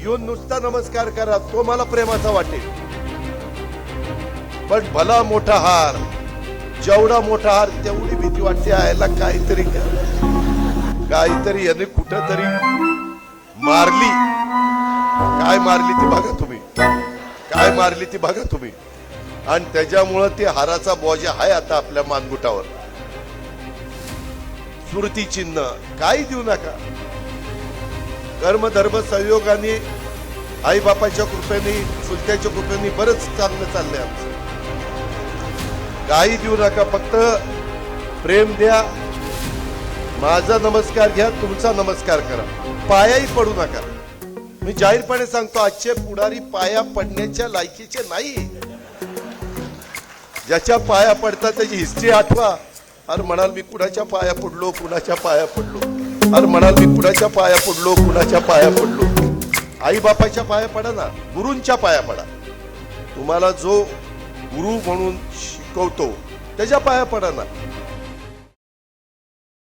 येऊन नुसता नमस्कार करा, तो मला प्रेमाचा वाटेल. पण भला मोठा हार, जेवढा मोठा हार तेवढी भीती वाटते. यायला काहीतरी याने कुठंतरी मारली. काय मारली ती बघा तुम्ही, काय मारली ती बघा तुम्ही. आणि त्याच्यामुळं ते हाराचा बोजा आहे आता आपल्या मानगुटावर. स्मृती चिन्ह काही देऊ नका. कर्म धर्म संयोगाने, आई बापाच्या कृपेने, चुलत्याच्या कृपेने बरंच चांगलं चाललंय आमचं. काही देऊ नका, फक्त प्रेम द्या. माझा नमस्कार घ्या, तुमचा नमस्कार करा, पायाही पडू नका. मी जाहीरपणे सांगतो, आजचे पुढारी पाया पडण्याच्या लायकीचे नाही. ज्याच्या पाया पडतात त्याची हिस्ट्री आठवा. अरे म्हणाल मी कुणाच्या पाया पडलो, कुणाच्या पाया पडलो. अरे म्हणाल मी कुणाच्या पाया पडलो, कुणाच्या पाया पडलो. आई बापाच्या पाया पडा ना, गुरूंच्या पाया पडा. तुम्हाला जो गुरु म्हणून शिकवतो त्याच्या पाया पडा ना.